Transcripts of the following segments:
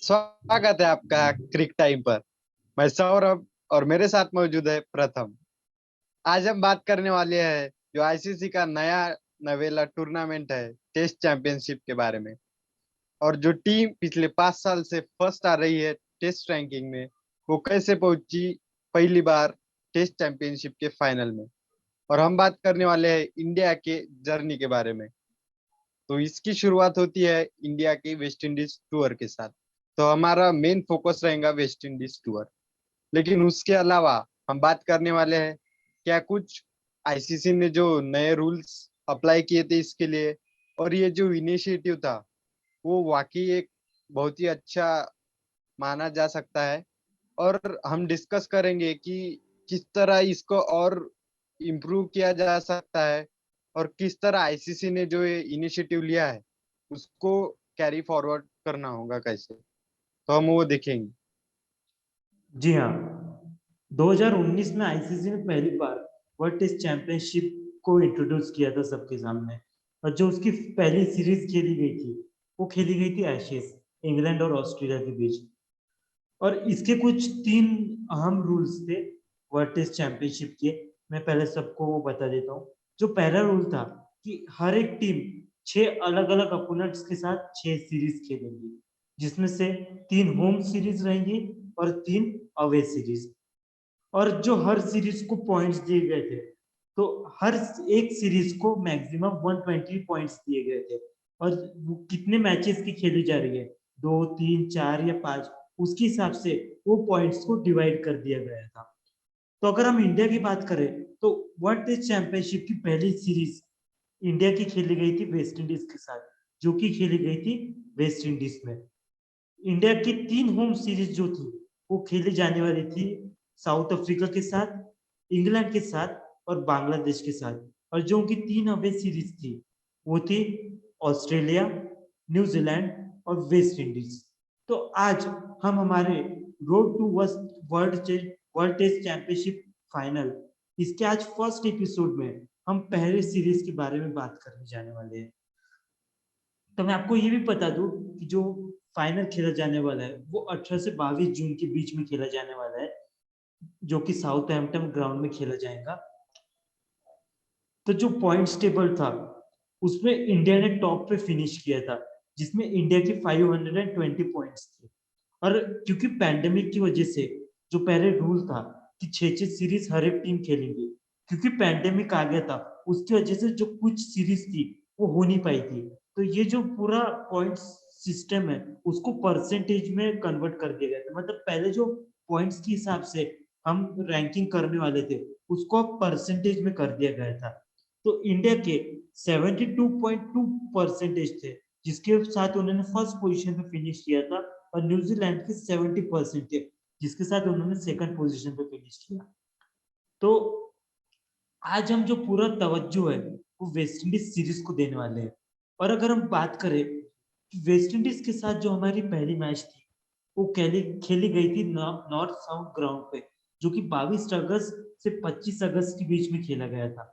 स्वागत है आपका क्रिक टाइम पर। मैं सौरभ और मेरे साथ मौजूद है प्रथम। आज हम बात करने वाले हैं जो आईसीसी का नया नवेला टूर्नामेंट है, टेस्ट चैंपियनशिप के बारे में। और जो टीम पिछले 5 साल से फर्स्ट आ रही है टेस्ट रैंकिंग में, वो कैसे पहुंची पहली बार टेस्ट चैंपियनशिप के फाइनल में। और हम बात करने वाले हैं इंडिया के जर्नी के बारे में। तो इसकी शुरुआत होती है इंडिया के वेस्ट इंडीज टूर के साथ। तो हमारा मेन फोकस रहेगा वेस्ट इंडीज टूर। लेकिन उसके अलावा हम बात करने वाले हैं क्या कुछ आईसीसी ने जो नए रूल्स अप्लाई किए थे इसके लिए, और ये जो इनिशिएटिव था वो वाकई एक बहुत ही अच्छा माना जा सकता है। और हम डिस्कस करेंगे कि किस तरह इसको और इम्प्रूव किया जा सकता है, और किस तरह आईसीसी ने जो ये इनिशिएटिव लिया है उसको कैरी फॉरवर्ड करना होगा कैसे। तो हम वो देखेंगे। जी हाँ। 2019 में आईसीसी ने पहली बार वर्ल्ड टेस्ट चैंपियनशिप को इंट्रोड्यूस किया था सबके सामने। और जो उसकी पहली सीरीज खेली गई थी वो खेली गई थी एशेज, इंग्लैंड और ऑस्ट्रेलिया के बीच। और इसके कुछ तीन अहम रूल्स थे वर्ल्ड टेस्ट चैंपियनशिप के। मैं पहले सबको वो बता देता हूँ। जो पहला रूल था कि हर एक टीम 6 अलग-अलग अपोनेंट्स के साथ 6 सीरीज खेलेंगी, जिसमें से 3 होम सीरीज रहेंगी और 3 अवे सीरीज। और जो हर सीरीज को पॉइंट्स दिए गए थे, तो हर एक सीरीज को मैक्सिमम 120 पॉइंट्स दिए गए थे। और वो कितने मैचेस की खेली जा रही है, 2, 3, 4 या 5, उसके हिसाब से वो पॉइंट्स को डिवाइड कर दिया गया था। तो अगर हम इंडिया की बात करें तो वर्ल्ड टेस्ट चैंपियनशिप की पहली सीरीज इंडिया की खेली गई थी वेस्ट इंडीज के साथ, जो कि खेली गई थी वेस्ट इंडीज में। इंडिया की 3 होम सीरीज जो थी वो खेली जाने वाली थी साउथ अफ्रीका के साथ, इंग्लैंड के साथ और बांग्लादेश के साथ। और जो उनकी 3 अवे सीरीज थी वो थी ऑस्ट्रेलिया, न्यूजीलैंड और वेस्ट इंडीज। तो आज हम हमारे road to world test championship final, इसके आज फर्स्ट एपिसोड में हम पहले सीरीज के बारे में बात करने जाने वाले हैं। तो मैं आपको ये भी बता दूं कि जो फाइनल खेला जाने वाला है वो 18 से 22 जून के बीच में खेला जाने वाला है, जो कि साउथ हैम्पटन ग्राउंड में खेला जाएगा। तो जो पॉइंट्स टेबल था उसमें इंडिया ने टॉप पे फिनिश किया था, जिसमें इंडिया की 520 पॉइंट्स थे। और क्योंकि पैंडेमिक की वजह से जो पहले रूल था कि 6-6 सीरीज हर एक टीम खेलेंगी, क्योंकि पैंडेमिक आ गया था उसकी वजह से जो कुछ सीरीज थी वो हो नहीं पाई थी। तो ये जो पूरा पॉइंट सिस्टम है उसको परसेंटेज में कन्वर्ट कर दिया गया था। मतलब पहले जो पॉइंट्स के हिसाब से हम रैंकिंग करने वाले थे उसको अब परसेंटेज में कर दिया गया था। तो इंडिया के 72.2 परसेंटेज थे, जिसके साथ उन्होंने फर्स्ट पोजीशन पे फिनिश किया था। और न्यूजीलैंड के 70% थे, जिसके साथ उन्होंने सेकंड पोजीशन पे फिनिश किया। तो आज हम जो पूरा तवज्जो है वो वेस्ट इंडीज सीरीज को देने वाले हैं। और अगर हम बात करें कि वेस्ट इंडीज के साथ जो हमारी पहली मैच थी वो खेली खेली गई थी नॉर्थ साउथ ग्राउंड पे, जो कि 22 अगस्त से 25 अगस्त के बीच में खेला गया था,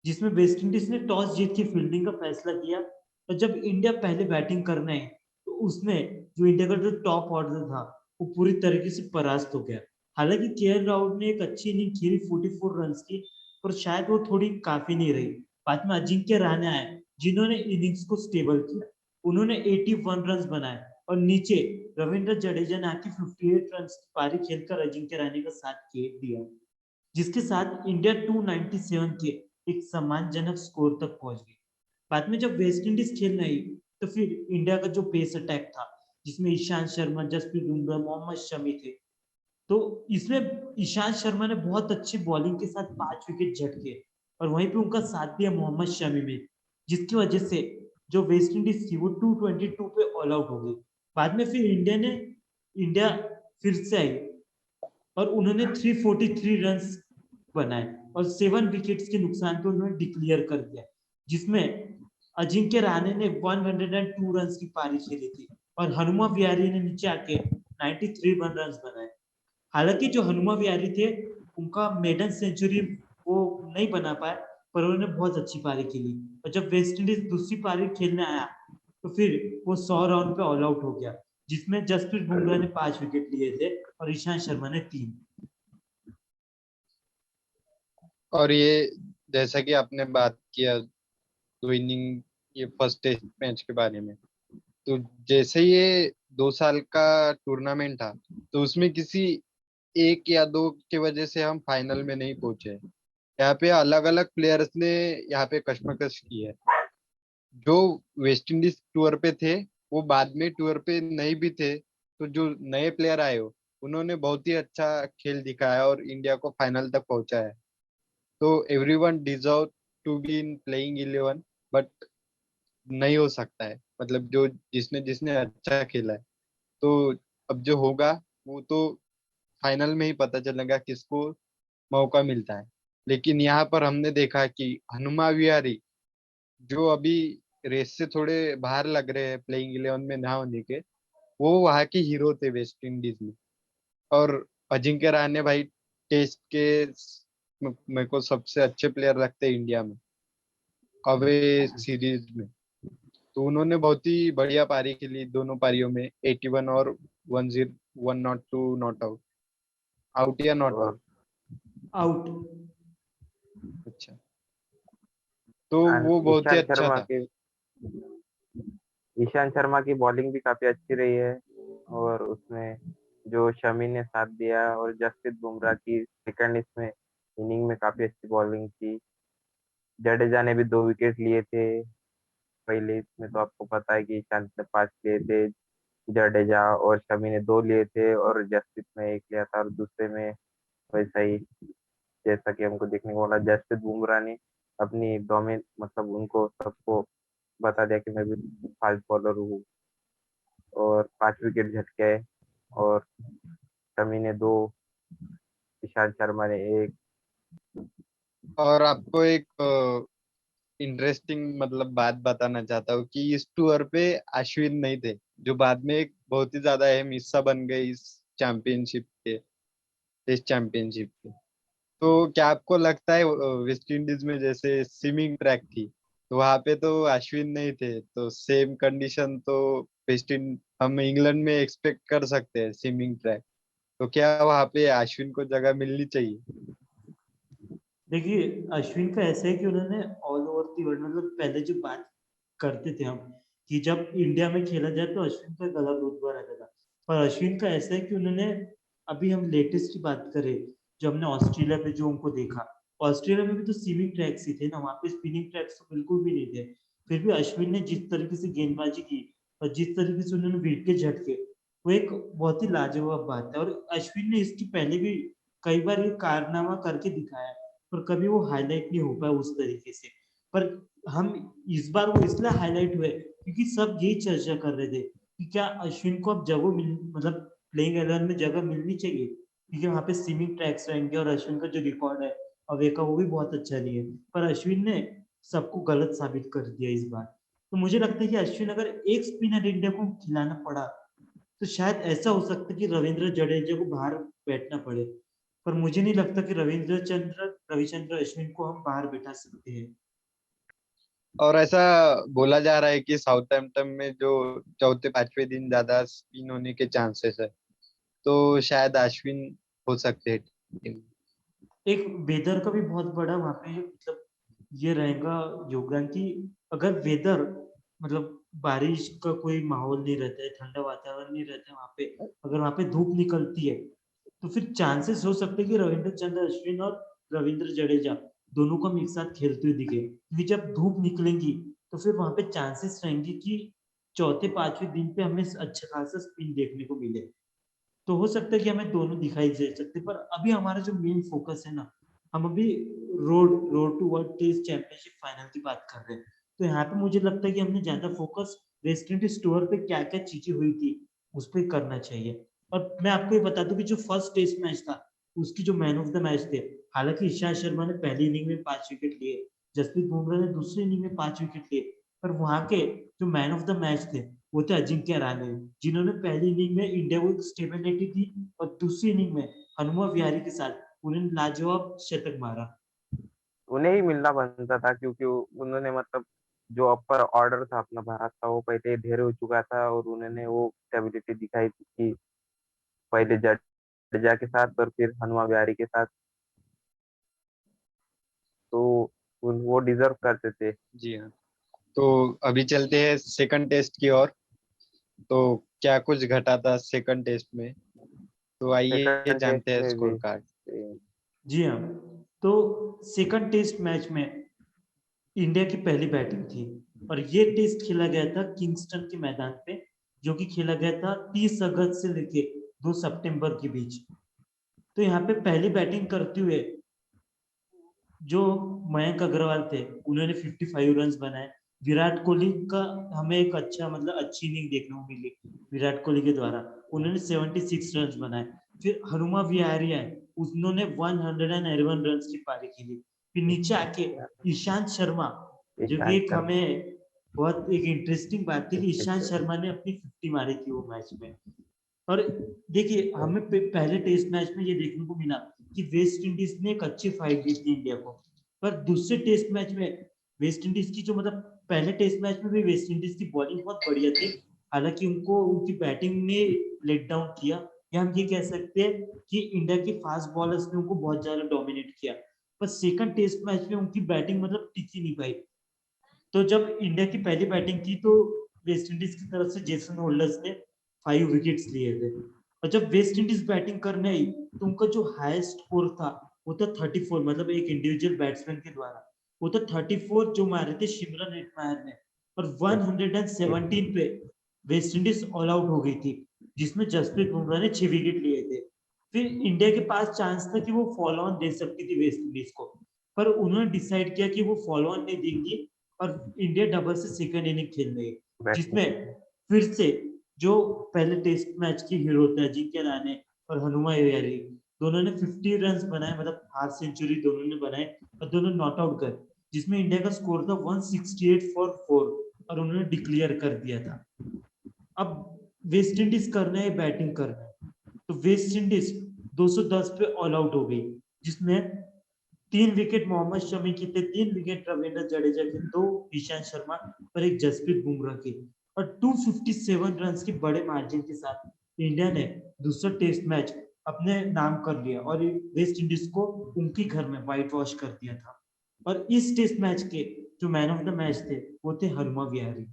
जिसमें वेस्ट इंडीज ने टॉस जीत के फील्डिंग का फैसला किया। और जब इंडिया पहले बैटिंग करने आई तो उसमें जो इंडिया का जो टॉप ऑर्डर था वो पूरी तरीके से परास्त हो गया। हालांकि केएल राहुल ने एक अच्छी इनिंग खेली 44 रन की, पर शायद वो थोड़ी काफी नहीं रही। बाद में अजिंक्य रहाणे आए, जिन्होंने इनिंग्स को स्टेबल किया। उन्होंने 81 रन बनाए और नीचे रविंद्र जडेजा ने आके 58 रन की पारी खेलकर अजिंक्य रहाणे का साथ दिया, जिसके साथ इंडिया 297 के एक सम्मानजनक स्कोर तक पहुंच गई। बाद में जब वेस्ट इंडीज खेलने आई तो फिर इंडिया का जो पेस अटैक था, जिसमें ईशांत शर्मा, जसप्रीत बुमराह, मोहम्मद शमी थे, तो इसमें ईशांत शर्मा ने बहुत अच्छी बॉलिंग के साथ 5 विकेट झटके। और वहीं पे उनका साथ दिया मोहम्मद शमी में, जिसकी वजह से जो वेस्ट इंडीज थी वो 222 पे ऑल आउट हो गई। बाद में फिर इंडिया फिर से आई और उन्होंने 343 रन बनाए और 7 विकेट्स के नुकसान पे उन्होंने डिक्लेयर कर दिया, जिसमें अजिंक्य रहाणे ने 102 रन की पारी खेली थी और हनुमा विहारी ने नीचे आके 93 रन बनाए। हालांकि जो हनुमा विहारी थे उनका मेडन सेंचुरी वो नहीं बना पाए, पर उन्होंने बहुत अच्छी पारी खेली। और जब वेस्ट इंडीज दूसरी पारी खेलने आया तो फिर वो 100 रन पे ऑल आउट हो गया। जिसमें जसप्रीत बुमराह ने 5 विकेट लिए थे और ईशांत शर्मा ने 3। और ये जैसा कि आपने बात किया विनिंग ये फर्स्ट टेस्ट मैच के बारे में, तो जैसे ये 2 साल का टूर्नामेंट था, तो उसमें किसी एक या दो की वजह से हम फाइनल में नहीं पहुंचे। यहाँ पे अलग अलग प्लेयर्स ने यहाँ पे कशमकश की है। जो वेस्ट इंडीज टूर पे थे वो बाद में टूर पे नहीं भी थे, तो जो नए प्लेयर आए हो उन्होंने बहुत ही अच्छा खेल दिखाया और इंडिया को फाइनल तक पहुंचाया। तो everyone deserve to be in playing 11, but नहीं हो सकता है, मतलब जो जिसने जिसने अच्छा खेला है। तो अब जो होगा वो तो फाइनल में ही पता चलेगा किसको मौका मिलता है। लेकिन यहाँ पर हमने देखा कि हनुमा विहारी, जो अभी रेस से थोड़े बाहर लग रहे हैं प्लेइंग 11 में ना होने के, वो वहाँ के हीरो थे वेस्ट इंडीज में। और अजिंक्य रहाणे भाई टेस्ट के मेरे को सबसे अच्छे प्लेयर लगते हैं इंडिया में अवे सीरीज में। तो उन्होंने बहुत ही बढ़िया पारी खेली दोनों पारियों में, 81 और 10, 1 नॉट 2 नॉट आउट, आउट या नॉट और आउट। आउट। अच्छा, तो वो बहुत ही ईशांत अच्छा शर्मा था। की ईशांत शर्मा की बॉलिंग भी काफी अच्छी रही है। और उसमें जो शमी ने साथ दिया और जसप्रीत बुमराह की सेकंड इसमें इनिंग में काफी अच्छी बॉलिंग की। जडेजा ने भी 2 विकेट लिए थे पहले इसमें, तो आपको पता है कि ईशांत ने 5 लिए थे, जडेजा और शमी ने 2 लिए थे और जसप्रीत ने 1 लिया था। और दूसरे में वैसा ही जैसा कि हमको देखने को मिला, जसप्रीत बुमराह ने अपनी डोमिन मतलब उनको सबको बता दिया कि मैं भी फास्ट बॉलर हूँ और 5 विकेट झटके। और शमी ने 2, ईशांत शर्मा ने 1। और आपको एक इंटरेस्टिंग मतलब बात बताना चाहता हूँ कि इस टूर पे अश्विन नहीं थे, जो बाद में एक बहुत ही ज्यादा अहम हिस्सा बन गए इस चैंपियनशिप के, टेस्ट चैंपियनशिप के। तो क्या आपको लगता है वेस्ट इंडीज में जैसे स्विमिंग ट्रैक थी, तो वहां पे तो अश्विन नहीं थे, तो सेम कंडीशन तो वेस्ट इंड हम इंग्लैंड में एक्सपेक्ट कर सकते हैं स्विमिंग ट्रैक, तो क्या वहां पे अश्विन को जगह मिलनी चाहिए? देखिए, अश्विन का ऐसा है कि उन्होंने ऑल ओवर दी वर्ल्ड, मतलब पहले जो बात करते थे हम कि जब इंडिया में खेला जाए तो अश्विन का गला रुतबा रहता था। पर अश्विन का ऐसा है कि उन्होंने, अभी हम लेटेस्ट की बात करें, जो हमने ऑस्ट्रेलिया पे जो उनको देखा, ऑस्ट्रेलिया में भी तो स्विमिंग ट्रैक्स ही थे ना, वहां पे स्पिनिंग ट्रैक्स तो बिल्कुल भी नहीं थे। फिर भी अश्विन ने जिस तरीके से गेंदबाजी की और जिस तरीके से उन्होंने विकेट झटके, वो एक बहुत ही लाजवाब बात है। और अश्विन ने इसकी पहले भी कई बार ये कारनामा करके दिखाया, पर कभी वो हाईलाइट नहीं हो पाया उस तरीके से। पर हम इस बार वो इसलिए हाईलाइट हुए क्योंकि सब यही चर्चा कर रहे थे कि क्या अश्विन को अब जगह मिल, मतलब प्लेइंग 11 में जगह मिलनी चाहिए, क्योंकि वहां पे स्विमिंग ट्रैक्स रहेंगे और अश्विन का जो रिकॉर्ड है अवे का वो भी बहुत अच्छा नहीं है। पर अश्विन ने सबको गलत साबित कर दिया इस बार। तो मुझे लगता है कि अश्विन अगर एक स्पिनर इंडिया को खिलाना पड़ा तो शायद ऐसा हो सकता है कि रविंद्र जडेजा को बाहर बैठना पड़े। पर मुझे नहीं लगता कि रविचंद्र अश्विन को हम बाहर बैठा सकते हैं। और ऐसा बोला जा रहा है कि साउथहैम्पटन में जो चौथे पांचवें दिन ज्यादा स्पिन होने के चांसेस है, तो शायद अश्विन हो सकते हैं टीम में। एक वेदर का भी बहुत बड़ा वहां पे मतलब ये रहेगा योगदान कि अगर वेदर, मतलब बारिश का कोई माहौल नहीं रहता है, ठंडा वातावरण नहीं रहता है वहां पे, अगर वहां पे धूप निकलती है तो फिर चांसेस हो सकते हैं कि रविंद्र चंद्र अश्विन और रविंद्र जडेजा दोनों को हम एक साथ खेलते हुए दिखे, क्योंकि जब धूप निकलेंगी तो फिर वहां पे चांसेस रहेंगे कि चौथे पांचवें दिन पे हमें अच्छा खासा स्पिन देखने को मिले। तो हो सकता है कि हमें दोनों दिखाई दे सकते, पर अभी हमारा जो मेन फोकस है ना, हम अभी road road to world test championship final की बात कर रहे हैं। तो यहाँ पे मुझे लगता है कि हमने ज्यादा फोकस वेस्ट इंडीज टूर पे क्या क्या चीजें हुई थी उस पर करना चाहिए। और मैं आपको ये बता दूं कि जो फर्स्ट टेस्ट मैच था उसकी जो मैन ऑफ द मैच थे, हालांकि ईशांत शर्मा ने पहली इनिंग में 5 विकेट लिए, जसप्रीत बुमराह ने दूसरी इनिंग में 5 विकेट लिए, पर वहां के जो मैन ऑफ द मैच थे वो थे अजिंक्य रहाणे, जिन्होंने पहली इनिंग में इंडिया को स्टेबिलिटी दी और दूसरी इनिंग में हनुमा विहारी के साथ उन्होंने लाजवाब शतक मारा। उन्हें ही मिलना बनता था क्योंकि उन्होंने मतलब जो अपर ऑर्डर था अपना भारत का वो पहले ढेर हो चुका था और उन्होंने वो स्टेबिलिटी दिखाई थी कि पहले जडेजा के साथ और फिर हनुमा विहारी के साथ, तो वो डिजर्व करते थे। जी हाँ। तो अभी चलते हैं सेकंड टेस्ट की ओर। तो क्या कुछ घटा था सेकंड टेस्ट में, तो आइए सेकंड टेस्ट जानते हैं में भी स्कोर कार्ड। जी हाँ, तो सेकंड टेस्ट मैच में इंडिया की पहली बैटिंग थी और ये टेस्ट खेला गया था किंगस्टन के मैदान पे, जो कि खेला गया था 30 अगस्त से लेके 2 सितंबर के बीच। तो यहाँ पे पहली बैटिंग करते हुए जो मयंक अग्रवाल थे उन्होंने 55 रन बनाए। विराट कोहली का हमें एक अच्छा मतलब अच्छी इनिंग देखने को मिली विराट कोहली के द्वारा, उन्होंने 76 रन बनाए। फिर हनुमा विहारी है, उन्होंने 111 रन की पारी खेली। फिर नीचे आके ईशांत शर्मा, जो कि ईशांत एक शर्मा। हमें बहुत एक इंटरेस्टिंग बात थी कि ईशांत शर्मा ने अपनी 50 मारी थी वो मैच में। और देखिए हमें पहले टेस्ट मैच में ये देखने को मिला कि वेस्ट इंडीज ने एक अच्छी फाइट दी थी इंडिया को, पर दूसरे टेस्ट मैच में वेस्ट इंडीज की जो मतलब पहले टेस्ट मैच में भी वेस्ट इंडीज की बॉलिंग बहुत बढ़िया थी, हालांकि उनको उनकी बैटिंग ने लेट डाउन किया, या हम ये कह सकते हैं कि इंडिया के फास्ट बॉलर्स ने उनको बहुत ज्यादा डोमिनेट किया। पर सेकंड टेस्ट मैच में उनकी बैटिंग मतलब टिक ही नहीं पाई। तो जब इंडिया की पहली बैटिंग थी तो वेस्ट इंडीज की तरफ से जेसन होल्डर्स ने 5 विकेट्स लिए थे, और जब वेस्ट इंडीज बैटिंग करने आई तो उनका जो हाईएस्ट स्कोर था वो था 34, मतलब एक इंडिविजुअल बैट्समैन के द्वारा वो था 34 जो मारे थे शिमरन हेटमायर ने, और 117 पे वेस्ट इंडीज ऑल आउट हो गई थी, जिसमें जसप्रीत बुमराह ने 6 विकेट लिए थे। फिर इंडिया के पास चांस था कि वो फॉलो ऑन दे सकती थी वेस्ट इंडीज को, पर उन्होंने डिसाइड किया कि वो फॉलो ऑन नहीं देंगी और इंडिया डबल से सेकंड इनिंग खेल रही है, बैटिंग जिसमें की। फिर से जो पहले टेस्ट मैच की हीरो थे अजिंक्य रहाणे और हनुमा विहारी, दोनों ने 50 रन बनाए, मतलब हाफ सेंचुरी दोनों ने बनाए और दोनों नॉट आउट गए, जिसमें इंडिया का स्कोर था 168 फॉर 4 और उन्होंने डिक्लेयर कर दिया था। अब वेस्ट इंडीज करना है बैटिंग करना है, तो वेस्ट इंडीज 210 पे ऑल आउट हो गई, जिसमें 3 विकेट मोहम्मद शमी की थे, 3 विकेट रविंद्र जडेजा के, 2 ईशांत शर्मा और एक जसप्रीत बुमराह की, और 257 रन के बड़े मार्जिन के साथ इंडिया ने दूसरा टेस्ट मैच अपने नाम कर लिया और वेस्ट इंडीज को उनके घर में व्हाइट वॉश कर दिया था। और इस टेस्ट मैच के जो मैन ऑफ द मैच थे वो थे हनुमा विहारी।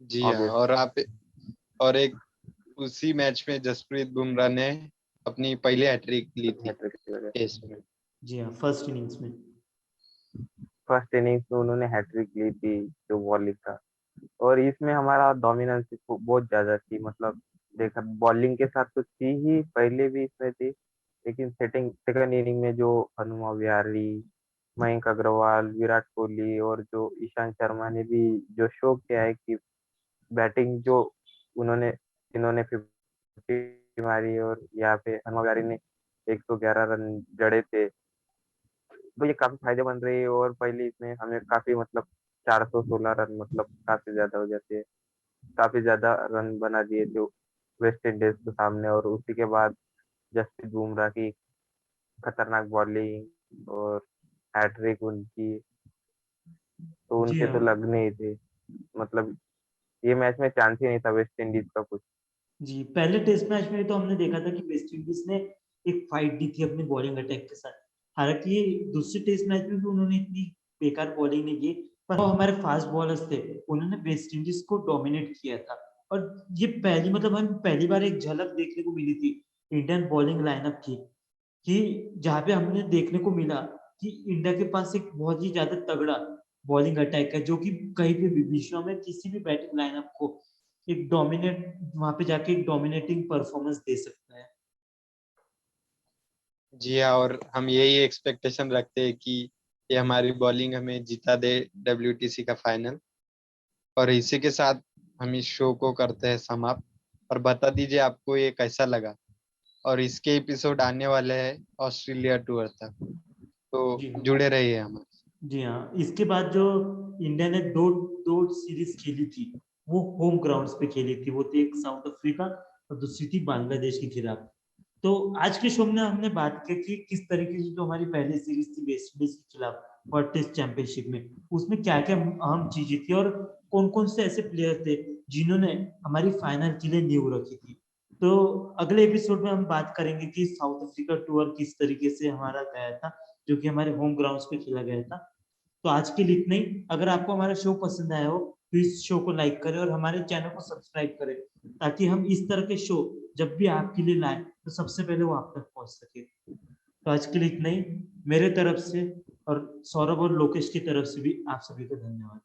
जी हाँ, ऑब्वियसली और एक उसी मैच में जसप्रीत बुमराह ने अपनी पहली हैट्रिक ली थी हैट्रिक की वजह से। टेस्ट में। जी हाँ, फर्स्ट इनिंग्स में। फर्स्ट इनिंग्स में उन्होंने हैट्रिक ली थी जो बॉलिंग था, और इसमें हमारा डोमिनेंस बहुत ज्यादा थी, मतलब देखा बॉलिंग के साथ तो थी ही, पहले भी इसमें थी, लेकिन सेकंड इनिंग में जो हनुमा विहारी, मयंक अग्रवाल, विराट कोहली और जो ईशांत शर्मा ने भी जो शो किया है कि बैटिंग जो उन्होंने इन्होंने 50 मारी और यहाँ पे हनुमा विहारी ने 111 रन जड़े थे, तो ये काफी फायदेमंद रही है। और पहले इसमें हमें काफी मतलब 416 रन मतलब काफी ज्यादा हो जाते हैं, काफी ज्यादा रन बना दिए थे वेस्ट इंडीज के सामने। और उसी के बाद जसप्रीत बुमराह की खतरनाक बॉलिंग और हैट्रिक उनकी, तो जी उनके तो हाँ। लगने ही थे, मतलब ये मैच में चांस ही नहीं था वेस्ट इंडीज का कुछ। जी, पहले टेस्ट मैच में तो हमने देखा था कि वेस्ट इंडीज ने एक फाइट दी थी अपने बॉलिंग अटैक के साथ, हालांकि दूसरे टेस्ट मैच में भी उन्होंने इतनी बेकार बॉलिंग नहीं की, पर वो हमारे फास्ट बॉलर्स थे उन्होंने वेस्ट इंडीज को डोमिनेट किया था। और ये पहली मतलब हम पहली बार एक झलक देखने को मिली थी इंडियन बॉलिंग लाइनअप की, कि जहाँ पे हमने देखने को मिला कि इंडिया के पास एक बहुत ही ज्यादा तगड़ा बॉलिंग अटैक है, जो कि कहीं भी विश्व में किसी भी बैटिंग लाइनअप को एक डोमिनेट वहां पे जाके एक डोमिनेटिंग परफॉर्मेंस दे सकता है। जी हाँ, और हम यही एक्सपेक्टेशन रखते हैं कि ये हमारी बॉलिंग हमें जिता दे डब्ल्यूटीसी का फाइनल। और इसी के साथ हम इस शो को करते हैं समाप्त। और बता दीजिए आपको ये कैसा लगा, और इसके एपिसोड आने वाले हैं ऑस्ट्रेलिया टूर तक, तो जी हाँ। जुड़े रहिए हमारे। जी हाँ, इसके बाद जो इंडिया ने दो दो सीरीज खेली थी वो होम ग्राउंड्स पे खेली थी, वो थी एक साउथ अफ्रीका और दूसरी थी बांग्लादेश के खिलाफ। तो आज के शो में हमने बात की कि किस तरीके से जो हमारी पहली सीरीज थी वेस्ट इंडीज के खिलाफ वर्ल्ड टेस्ट चैंपियनशिप में, उसमें क्या क्या अहम चीजें थी और कौन कौन से ऐसे प्लेयर थे जिन्होंने हमारी फाइनल के लिए नींव रखी थी। तो अगले एपिसोड में हम बात करेंगे कि साउथ अफ्रीका टूर किस तरीके से हमारा गया था, जो कि हमारे होम ग्राउंड्स पे खेला गया था। तो आज के लिए इतना ही। अगर आपको हमारा शो पसंद आया हो तो इस शो को लाइक करें और हमारे चैनल को सब्सक्राइब करें, ताकि हम इस तरह के शो जब भी आपके लिए लाए तो सबसे पहले वो आप तक पहुंच सके। तो आज के लिए इतना ही मेरे तरफ से, और सौरभ और लोकेश की तरफ से भी आप सभी को धन्यवाद।